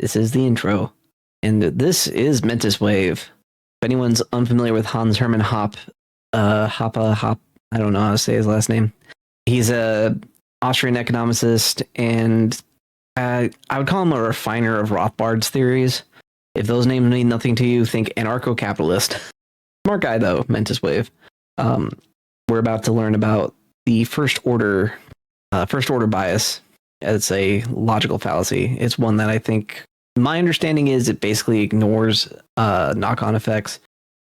This is the intro. And this is MentisWave. If anyone's unfamiliar with Hans Hermann Hoppe, I don't know how to say his last name. He's a Austrian economicist, and I would call him a refiner of Rothbard's theories. If those names mean nothing to you, think anarcho-capitalist. Smart guy, though, MentisWave. We're about to learn about the first order bias. It's a logical fallacy. It's one that I think, my understanding is it basically ignores knock-on effects.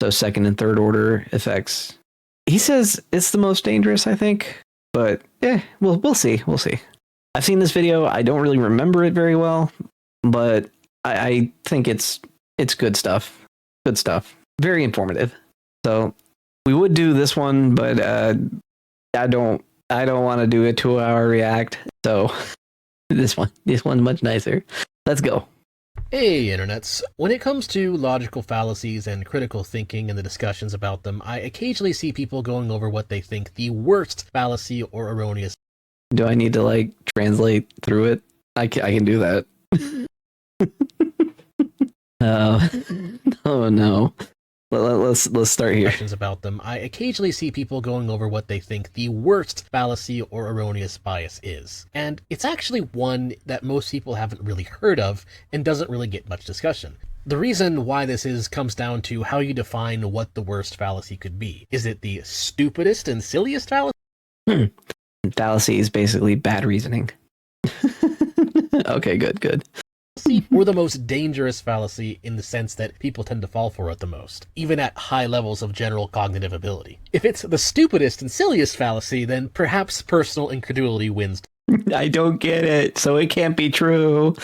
So second and third order effects. He says it's the most dangerous, I think. But we'll see. We'll see. I've seen this video. I don't really remember it very well, but I think it's good stuff. Good stuff. Very informative. So we would do this one, but I don't want to do a 2-hour react. So this one's much nicer. Let's go. Hey internets, when it comes to logical fallacies and critical thinking and the discussions about them, I occasionally see people going over what they think the worst fallacy or erroneous. Do I need to translate through it? I can do that. Oh no. Let's start here. Questions about them. I occasionally see people going over what they think the worst fallacy or erroneous bias is. And it's actually one that most people haven't really heard of and doesn't really get much discussion. The reason why this comes down to how you define what the worst fallacy could be. Is it the stupidest and silliest fallacy? Fallacy is basically bad reasoning. Okay, good. Or the most dangerous fallacy in the sense that people tend to fall for it the most, even at high levels of general cognitive ability. If it's the stupidest and silliest fallacy, then perhaps personal incredulity wins. I don't get it, so it can't be true.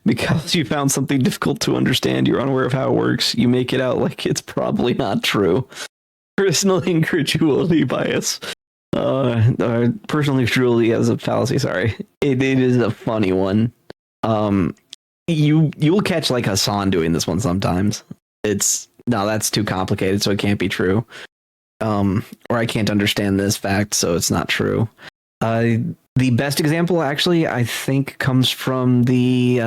Because you found something difficult to understand, you're unaware of how it works, you make it out like it's probably not true. Personal incredulity bias. Personal incredulity as a fallacy, sorry. It is a funny one. You'll catch Hassan doing this one sometimes. That's too complicated, so it can't be true. Or I can't understand this fact, so it's not true. The best example, actually, I think, comes from the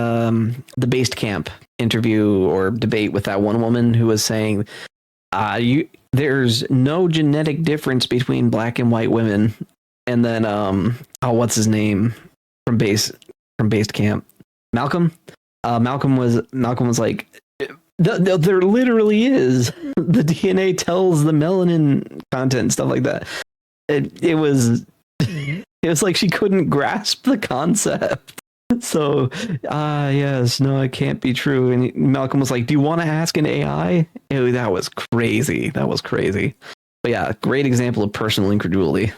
Based Camp interview or debate with that one woman who was saying, there's no genetic difference between black and white women. And then, what's his name from Based Camp? Malcolm. Malcolm was like, there literally is. The DNA tells the melanin content and stuff like that. It was like she couldn't grasp the concept. So, yes, no, it can't be true. And Malcolm was like, do you want to ask an AI? Ew, that was crazy. But yeah, great example of personal incredulity.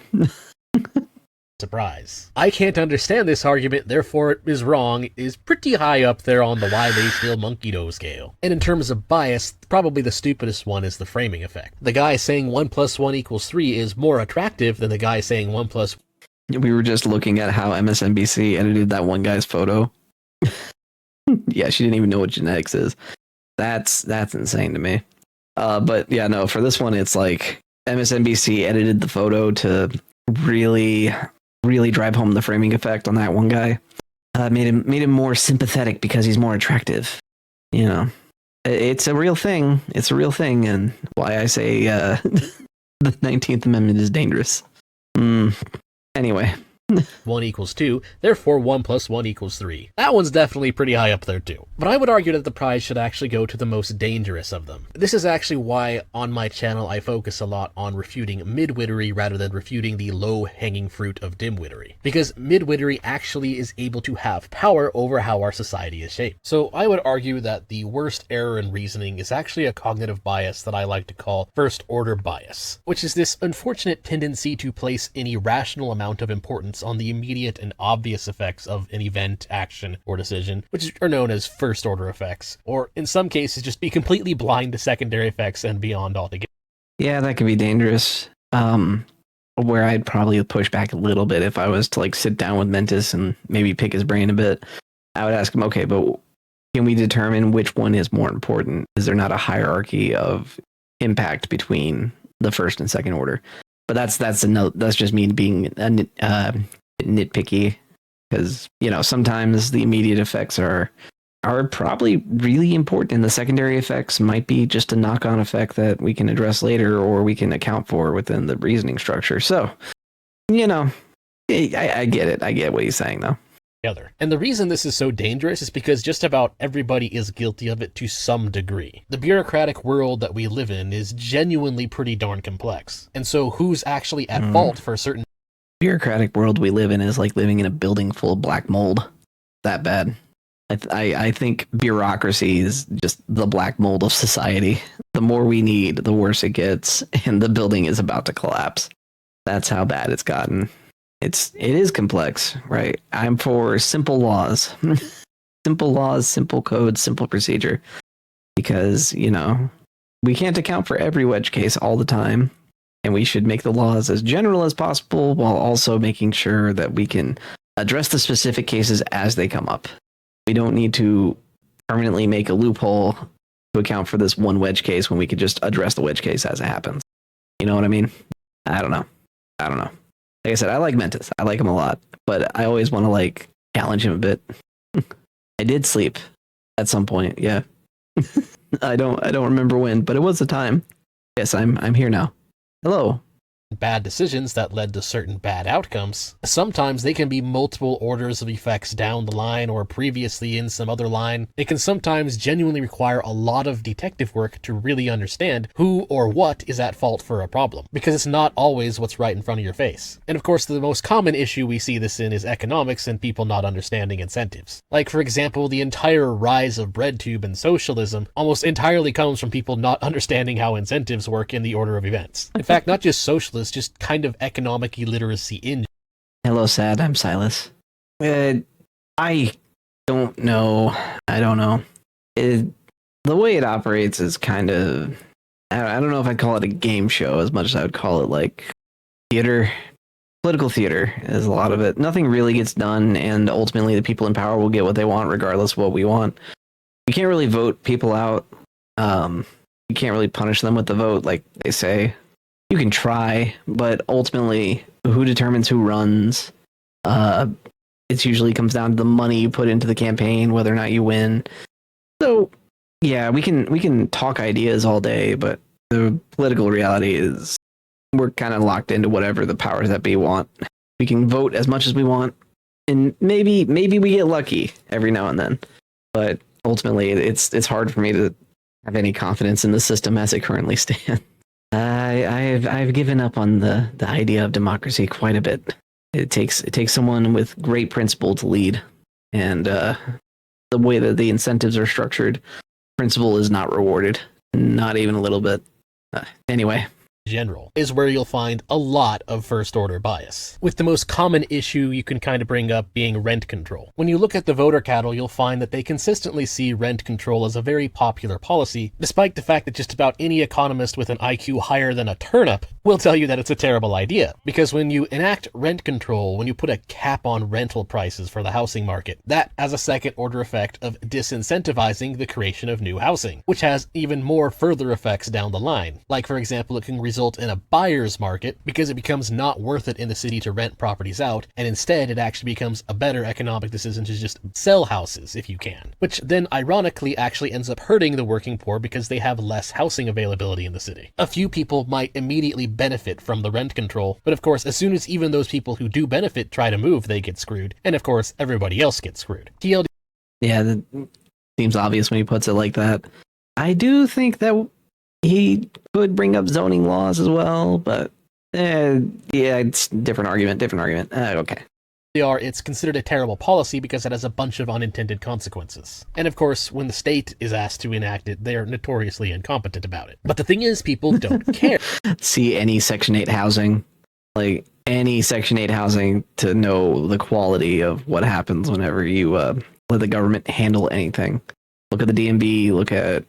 Surprise. I can't understand this argument, therefore it is wrong, is pretty high up there on the why they still monkey-do scale. And in terms of bias, probably the stupidest one is the framing effect. The guy saying 1 + 1 = 3 is more attractive than the guy saying 1 +. We were just looking at how MSNBC edited that one guy's photo. Yeah, she didn't even know what genetics is. That's insane to me. But yeah, no, for this one, it's like MSNBC edited the photo to really drive home the framing effect on that one guy. Made him more sympathetic because he's more attractive. You know, it's a real thing. It's a real thing, and why I say the 19th Amendment is dangerous. Anyway. 1 = 2, therefore 1 + 1 = 3. That one's definitely pretty high up there too. But I would argue that the prize should actually go to the most dangerous of them. This is actually why on my channel I focus a lot on refuting midwittery rather than refuting the low-hanging fruit of dimwittery. Because midwittery actually is able to have power over how our society is shaped. So I would argue that the worst error in reasoning is actually a cognitive bias that I like to call first-order bias, which is this unfortunate tendency to place an irrational amount of importance on the immediate and obvious effects of an event, action, or decision, which are known as first-order effects, or in some cases just be completely blind to secondary effects and beyond altogether. Yeah, that can be dangerous. Where I'd probably push back a little bit if I was to sit down with Mentis and maybe pick his brain a bit. I would ask him, okay, but can we determine which one is more important? Is there not a hierarchy of impact between the first and second order? But that's just me being nitpicky. because sometimes the immediate effects are probably really important, and the secondary effects might be just a knock-on effect that we can address later or we can account for within the reasoning structure. So, I get it. I get what he's saying, though. And the reason this is so dangerous is because just about everybody is guilty of it to some degree. The bureaucratic world that we live in is genuinely pretty darn complex. And so who's actually at fault for certain... Bureaucratic world we live in is like living in a building full of black mold. That bad. I think bureaucracy is just the black mold of society. The more we need, the worse it gets, and the building is about to collapse. That's how bad it's gotten. It is complex, right? I'm for simple laws. Simple laws, simple codes, simple procedure. Because, we can't account for every wedge case all the time, and we should make the laws as general as possible while also making sure that we can address the specific cases as they come up. We don't need to permanently make a loophole to account for this one wedge case when we could just address the wedge case as it happens. You know what I mean? I don't know. Like I said, I like Mentis. I like him a lot, but I always want to challenge him a bit. I did sleep at some point. Yeah. I don't remember when, but it was the time. Yes, I'm here now. Hello. Bad decisions that led to certain bad outcomes. Sometimes they can be multiple orders of effects down the line or previously in some other line. It can sometimes genuinely require a lot of detective work to really understand who or what is at fault for a problem, because it's not always what's right in front of your face. And of course, the most common issue we see this in is economics and people not understanding incentives. Like, for example, the entire rise of BreadTube and socialism almost entirely comes from people not understanding how incentives work in the order of events. In fact, not just socialism, just kind of economic illiteracy in. Hello, Sad. I'm Silas. I don't know. I don't know. The way it operates is kind of... I don't know if I'd call it a game show as much as I would call it theater. Political theater is a lot of it. Nothing really gets done, and ultimately the people in power will get what they want regardless of what we want. You can't really vote people out. You can't really punish them with the vote like they say. You can try, but ultimately, who determines who runs? It usually comes down to the money you put into the campaign, whether or not you win. So, yeah, we can talk ideas all day, but the political reality is we're kind of locked into whatever the powers that be want. We can vote as much as we want, and maybe we get lucky every now and then. But ultimately, it's hard for me to have any confidence in the system as it currently stands. I've given up on the idea of democracy quite a bit. It takes someone with great principle to lead, and the way that the incentives are structured, principle is not rewarded, not even a little bit. Anyway. General is where you'll find a lot of first order bias, with the most common issue you can kind of bring up being rent control. When you look at the voter cattle, you'll find that they consistently see rent control as a very popular policy, despite the fact that just about any economist with an IQ higher than a turnip will tell you that it's a terrible idea. Because when you enact rent control, when you put a cap on rental prices for the housing market, that has a second order effect of disincentivizing the creation of new housing, which has even more further effects down the line. Like, for example, it can result in a buyer's market because it becomes not worth it in the city to rent properties out, and instead it actually becomes a better economic decision to just sell houses if you can, which then ironically actually ends up hurting the working poor because they have less housing availability in the city. A few people might immediately benefit from the rent control, but of course as soon as even those people who do benefit try to move, they get screwed, and of course everybody else gets screwed. TLD. Yeah, that seems obvious when he puts it like that. I do think that he could bring up zoning laws as well, but yeah, it's different argument. Okay. It's considered a terrible policy because it has a bunch of unintended consequences. And of course, when the state is asked to enact it, they are notoriously incompetent about it. But the thing is, people don't care. See any Section 8 housing, to know the quality of what happens whenever you let the government handle anything. Look at the DMV, look at...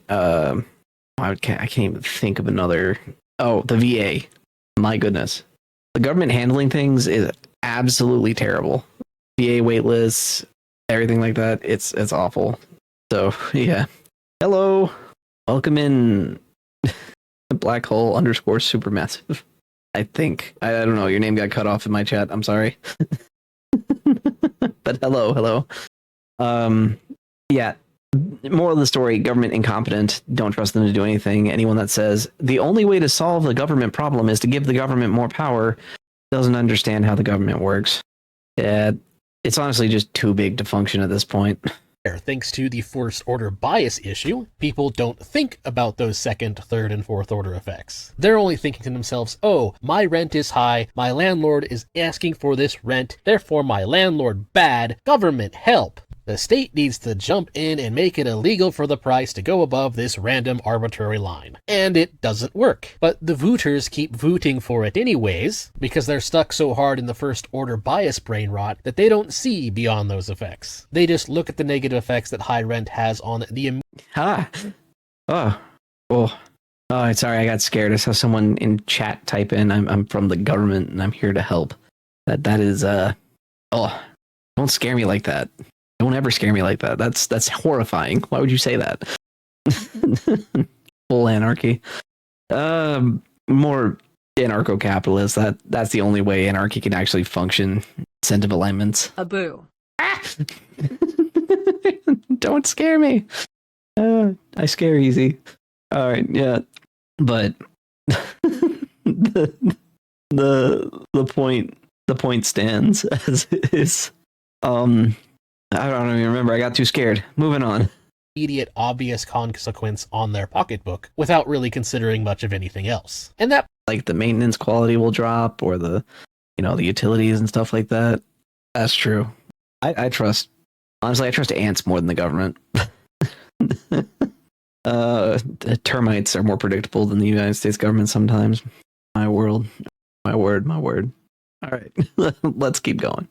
I can't even think of another. Oh, the VA. My goodness. The government handling things is absolutely terrible. VA wait lists, everything like that. It's awful. So, yeah. Hello. Welcome in. Black hole _ supermassive. I think. I don't know. Your name got cut off in my chat. I'm sorry. but hello. Yeah. Moral of the story, government incompetent. Don't trust them to do anything. Anyone that says the only way to solve the government problem is to give the government more power doesn't understand how the government works. Yeah, it's honestly just too big to function at this point. Thanks to the first order bias issue, people don't think about those second, third, and fourth order effects. They're only thinking to themselves, oh, my rent is high, my landlord is asking for this rent, therefore my landlord bad, government help. The state needs to jump in and make it illegal for the price to go above this random arbitrary line. And it doesn't work. But the vooters keep voting for it anyways, because they're stuck so hard in the first order bias brain rot that they don't see beyond those effects. They just look at the negative effects that high rent has on the... Oh, sorry, I got scared. I saw someone in chat type in, I'm from the government and I'm here to help. That is, don't scare me like that. Don't ever scare me like that. That's horrifying. Why would you say that? Full anarchy. More anarcho-capitalist. That's the only way anarchy can actually function. Incentive alignments. A boo. Don't scare me. I scare easy. All right, yeah. But the point stands as is. I don't even remember. I got too scared. Moving on. Immediate obvious consequence on their pocketbook without really considering much of anything else. And that, like, the maintenance quality will drop, or the utilities and stuff like that. That's true. I trust ants more than the government. Termites are more predictable than the United States government sometimes. My word. All right, let's keep going.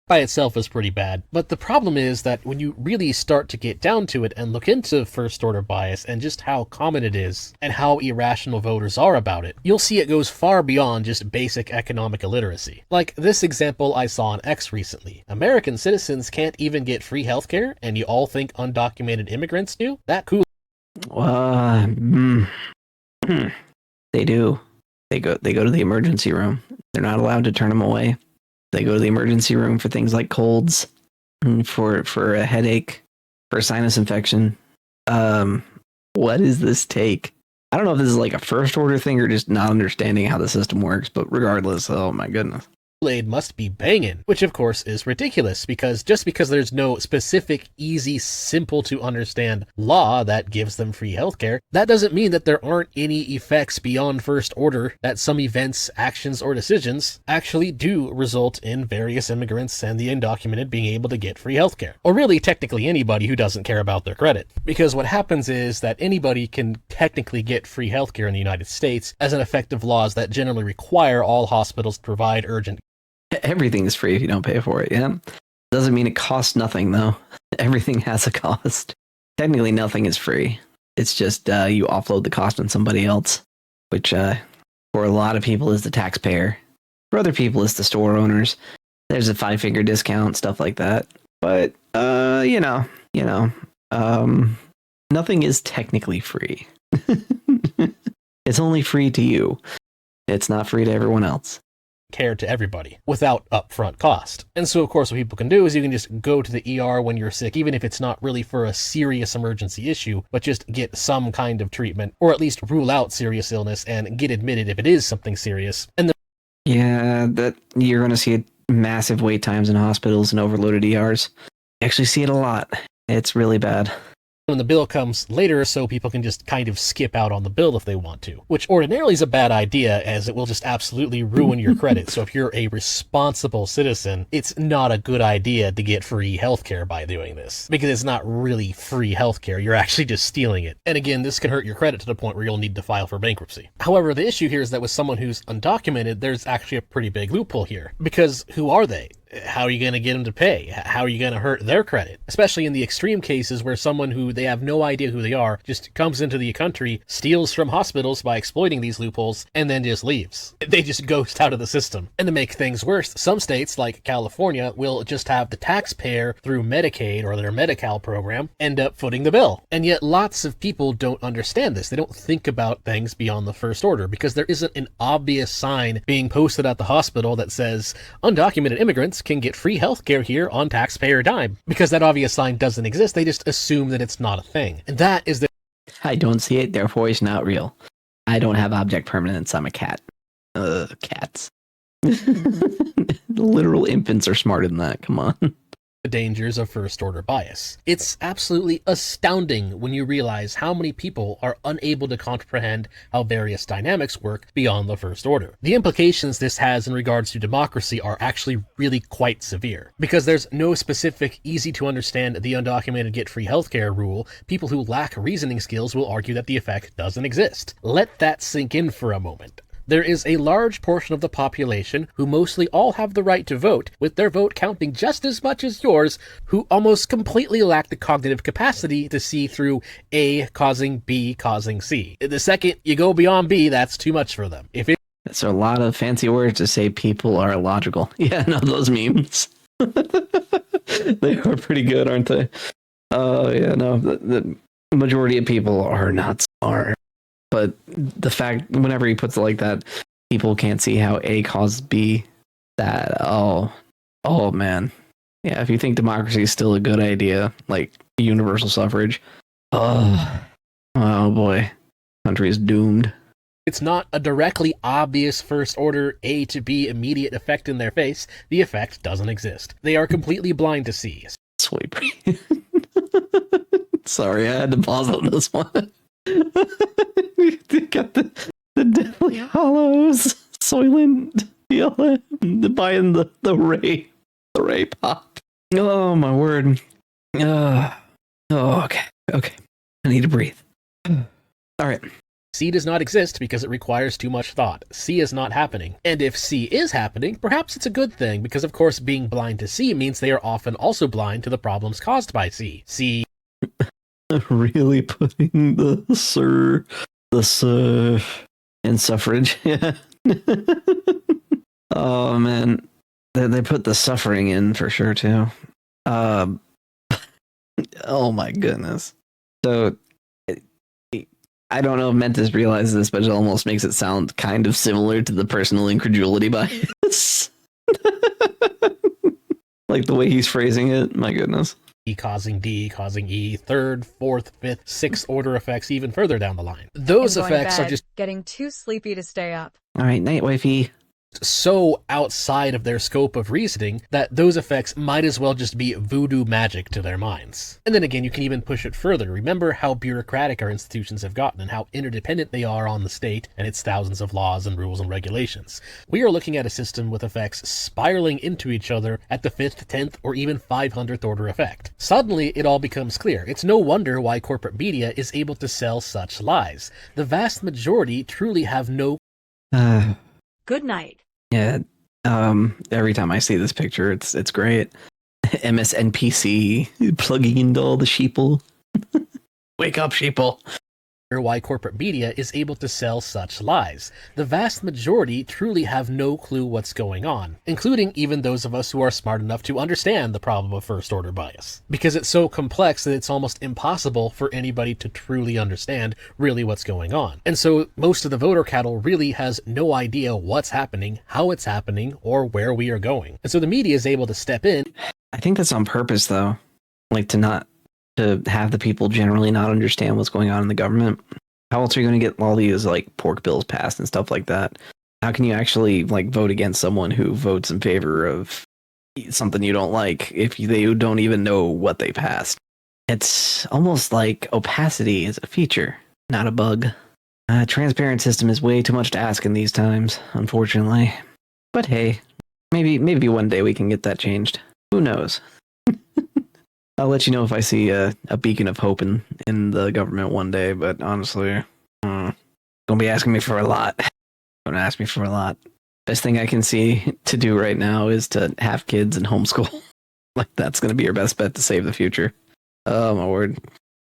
By itself is pretty bad, but the problem is that when you really start to get down to it and look into first order bias and just how common it is and how irrational voters are about it, you'll see it goes far beyond just basic economic illiteracy. Like this example I saw on X recently. American citizens can't even get free healthcare, and you all think undocumented immigrants do? That cool. They do. They go to the emergency room. They're not allowed to turn them away. They go to the emergency room for things like colds, for a headache, for a sinus infection. What is this take? I don't know if this is like a first order thing or just not understanding how the system works, but regardless, oh my goodness. Kool-Aid must be bangin', which of course is ridiculous, because just because there's no specific, easy, simple to understand law that gives them free healthcare, that doesn't mean that there aren't any effects beyond first order, that some events, actions, or decisions actually do result in various immigrants and the undocumented being able to get free healthcare. Or really, technically anybody who doesn't care about their credit. Because what happens is that anybody can technically get free healthcare in the United States as an effect of laws that generally require all hospitals to provide urgent. Everything is free if you don't pay for it, yeah? Doesn't mean it costs nothing, though. Everything has a cost. Technically, nothing is free. It's just you offload the cost on somebody else, which for a lot of people is the taxpayer. For other people, it's the store owners. There's a 5-figure discount, stuff like that. But, nothing is technically free. It's only free to you. It's not free to everyone else. Care to everybody without upfront cost. And so of course what people can do is you can just go to the ER when you're sick, even if it's not really for a serious emergency issue, but just get some kind of treatment, or at least rule out serious illness and get admitted if it is something serious. And that you're going to see massive wait times in hospitals and overloaded ERs. You actually see it a lot. It's really bad. When the bill comes later, so people can just kind of skip out on the bill if they want to, which ordinarily is a bad idea, as it will just absolutely ruin your credit. So if you're a responsible citizen, it's not a good idea to get free healthcare by doing this, because it's not really free healthcare. You're actually just stealing it. And again, this can hurt your credit to the point where you'll need to file for bankruptcy. However, the issue here is that with someone who's undocumented, there's actually a pretty big loophole here, because who are they? How are you going to get them to pay? How are you going to hurt their credit? Especially in the extreme cases where someone who they have no idea who they are just comes into the country, steals from hospitals by exploiting these loopholes, and then just leaves. They just ghost out of the system. And to make things worse, some states, like California, will just have the taxpayer through Medicaid or their Medi-Cal program end up footing the bill. And yet lots of people don't understand this. They don't think about things beyond the first order, because there isn't an obvious sign being posted at the hospital that says undocumented immigrants can get free healthcare here on taxpayer dime. Because that obvious sign doesn't exist, they just assume that it's not a thing. And that is the I don't see it, therefore it's not real. I don't have object permanence, I'm a cat. Cats. Literal infants are smarter than that, come on. dangers of first-order bias. It's absolutely astounding when you realize how many people are unable to comprehend how various dynamics work beyond the first order. The implications this has in regards to democracy are actually really quite severe. Because there's no specific, easy-to-understand, the undocumented get free healthcare rule, people who lack reasoning skills will argue that the effect doesn't exist. Let that sink in for a moment. There is a large portion of the population who mostly all have the right to vote, with their vote counting just as much as yours, who almost completely lack the cognitive capacity to see through A causing B causing C. The second you go beyond B, that's too much for them. That's a lot of fancy words to say people are illogical. Yeah, no, those memes. They are pretty good, aren't they? Yeah, no, the majority of people are not smart. But the fact, whenever he puts it like that, people can't see how A causes B. Oh man. Yeah, if you think democracy is still a good idea, like universal suffrage, oh boy, country is doomed. It's not a directly obvious first order A to B immediate effect in their face. The effect doesn't exist. They are completely blind to C. Sweet. Sorry, I had to pause on this one. You got the Deathly Hollows, Soylent, BLM, buying the Ray pop. Oh my word. Okay. I need to breathe. All right. C does not exist because it requires too much thought. C is not happening. And if C is happening, perhaps it's a good thing, because of course being blind to C means they are often also blind to the problems caused by C. Really putting the sir in suffrage. Yeah. Oh man, they put the suffering in for sure too. Oh my goodness. So I don't know if Mentis realizes this, but it almost makes it sound kind of similar to the personal incredulity bias. Like the way he's phrasing it. My goodness. E causing D, causing E, third, fourth, fifth, sixth order effects even further down the line. Those effects are just getting too sleepy to stay up. All right, night wifey. So outside of their scope of reasoning that those effects might as well just be voodoo magic to their minds. And then again, you can even push it further. Remember how bureaucratic our institutions have gotten and how interdependent they are on the state and its thousands of laws and rules and regulations. We are looking at a system with effects spiraling into each other at the 5th, 10th, or even 500th order effect. Suddenly, it all becomes clear. It's no wonder why corporate media is able to sell such lies. The vast majority truly have no... Good night. Yeah, every time I see this picture, it's great. MSNPC plugging into all the sheeple. Wake up, sheeple. Why corporate media is able to sell such lies. The vast majority truly have no clue what's going on, including even those of us who are smart enough to understand the problem of first-order bias. Because it's so complex that it's almost impossible for anybody to truly understand really what's going on. And so most of the voter cattle really has no idea what's happening, how it's happening, or where we are going. And so the media is able to step in. I think that's on purpose, though. Like, to have the people generally not understand what's going on in the government. How else are you going to get all these like pork bills passed and stuff like that? How can you actually like vote against someone who votes in favor of something you don't like if they don't even know what they passed? It's almost like opacity is a feature, not a bug. A transparent system is way too much to ask in these times, unfortunately. But hey, maybe one day we can get that changed. Who knows? I'll let you know if I see a beacon of hope in the government one day, but honestly, gonna be asking me for a lot. Gonna ask me for a lot. Best thing I can see to do right now is to have kids and homeschool. Like, that's gonna be your best bet to save the future. Oh, my word.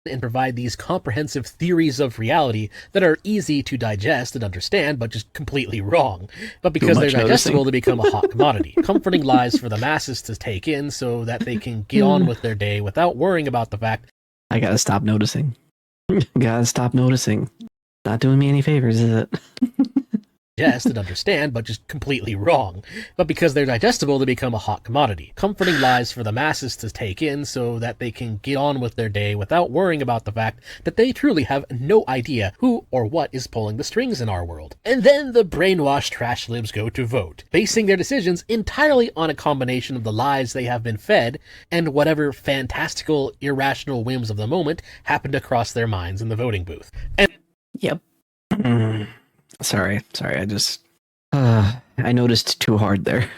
And provide these comprehensive theories of reality that are easy to digest and understand, but just completely wrong. But because they're digestible, they become a hot commodity. Comforting lies for the masses to take in so that they can get on with their day without worrying about the fact. I gotta stop noticing. Gotta stop noticing. Not doing me any favors, is it? digest and understand, but just completely wrong. But because they're digestible, they become a hot commodity. Comforting lies for the masses to take in so that they can get on with their day without worrying about the fact that they truly have no idea who or what is pulling the strings in our world. And then the brainwashed trash libs go to vote, basing their decisions entirely on a combination of the lies they have been fed and whatever fantastical, irrational whims of the moment happen to cross their minds in the voting booth. And Yep. Sorry. I noticed too hard there.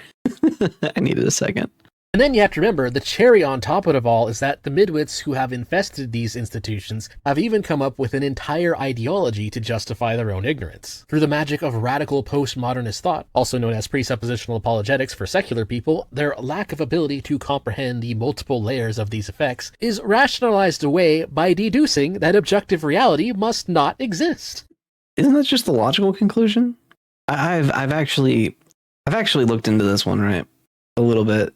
I needed a second. And then you have to remember, the cherry on top of it all is that the midwits who have infested these institutions have even come up with an entire ideology to justify their own ignorance. Through the magic of radical postmodernist thought, also known as presuppositional apologetics for secular people, their lack of ability to comprehend the multiple layers of these effects is rationalized away by deducing that objective reality must not exist. Isn't that just the logical conclusion? I've actually looked into this one, right? A little bit.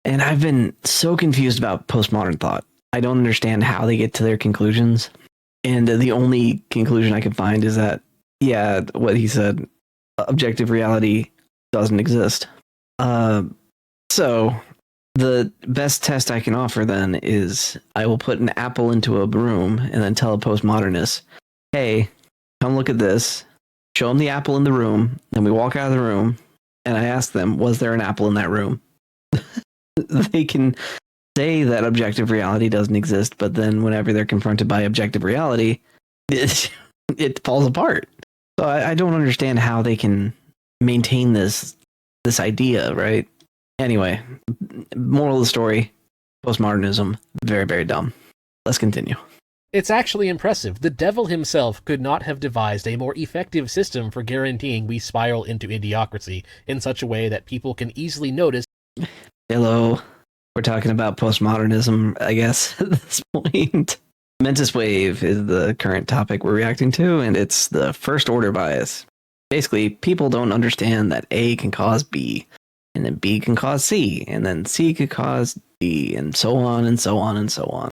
And I've been so confused about postmodern thought. I don't understand how they get to their conclusions. And the only conclusion I can find is that, yeah, what he said, objective reality doesn't exist. So the best test I can offer then is I will put an apple into a room and then tell a postmodernist, hey, come look at this, show them the apple in the room, and we walk out of the room, and I ask them, was there an apple in that room? They can say that objective reality doesn't exist, but then whenever they're confronted by objective reality, it falls apart. So I don't understand how they can maintain this idea, right? Anyway, moral of the story, postmodernism, very, very dumb. Let's continue. It's actually impressive. The devil himself could not have devised a more effective system for guaranteeing we spiral into idiocracy in such a way that people can easily notice. Hello. We're talking about postmodernism, I guess, at this point. MentisWave is the current topic we're reacting to, and it's the first order bias. Basically, people don't understand that A can cause B, and then B can cause C, and then C could cause D, and so on and so on and so on.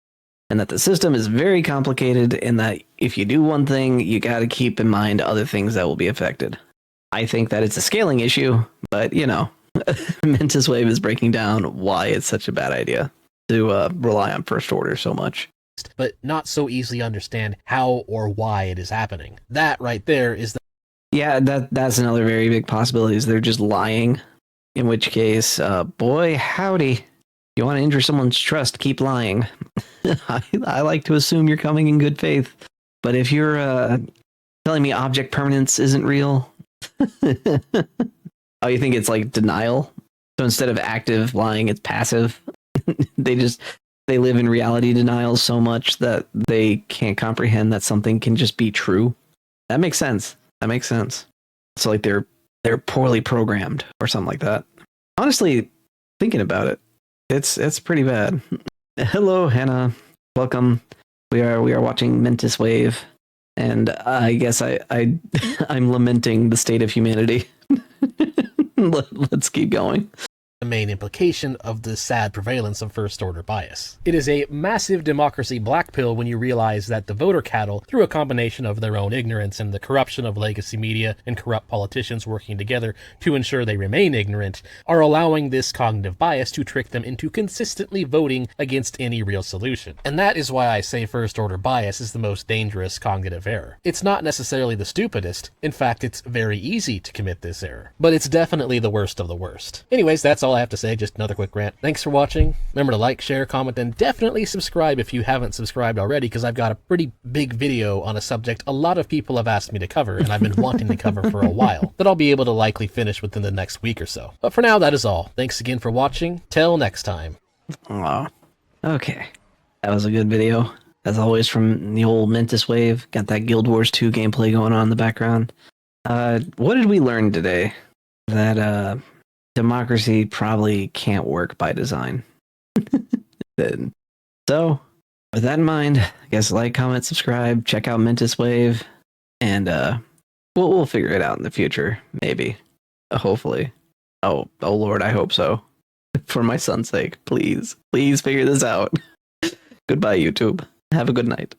And that the system is very complicated, and that if you do one thing, you got to keep in mind other things that will be affected. I think that it's a scaling issue, but, you know, MentisWave is breaking down why it's such a bad idea to rely on first order so much. But not so easily understand how or why it is happening. That right there is the... Yeah, that's another very big possibility, is they're just lying. In which case, boy, howdy. You want to injure someone's trust, keep lying. I like to assume you're coming in good faith. But if you're telling me object permanence isn't real... Oh, you think it's like denial? So instead of active lying, it's passive? They live in reality denial so much that they can't comprehend that something can just be true. That makes sense. So like they're poorly programmed or something like that. Honestly, thinking about it, it's pretty bad. Hello, Hannah. Welcome. We are watching MentisWave, and I guess I'm lamenting the state of humanity. Let's keep going. The main implication of the sad prevalence of first-order bias. It is a massive democracy black pill when you realize that the voter cattle, through a combination of their own ignorance and the corruption of legacy media and corrupt politicians working together to ensure they remain ignorant, are allowing this cognitive bias to trick them into consistently voting against any real solution. And that is why I say first-order bias is the most dangerous cognitive error. It's not necessarily the stupidest. In fact, it's very easy to commit this error. But it's definitely the worst of the worst. Anyways, that's all I have to say, just another quick rant. Thanks for watching. Remember to like, share, comment, and definitely subscribe if you haven't subscribed already, because I've got a pretty big video on a subject a lot of people have asked me to cover, and I've been wanting to cover for a while, that I'll be able to likely finish within the next week or so. But for now, that is all. Thanks again for watching. Till next time. Aw. Okay. That was a good video. As always, from the old MentisWave. Got that Guild Wars 2 gameplay going on in the background. What did we learn today? That, democracy probably can't work by design. So, with that in mind, I guess like, comment, subscribe, check out MentisWave, and we'll figure it out in the future, maybe, hopefully. Oh Lord, I hope so. For my son's sake, please figure this out. Goodbye, YouTube. Have a good night.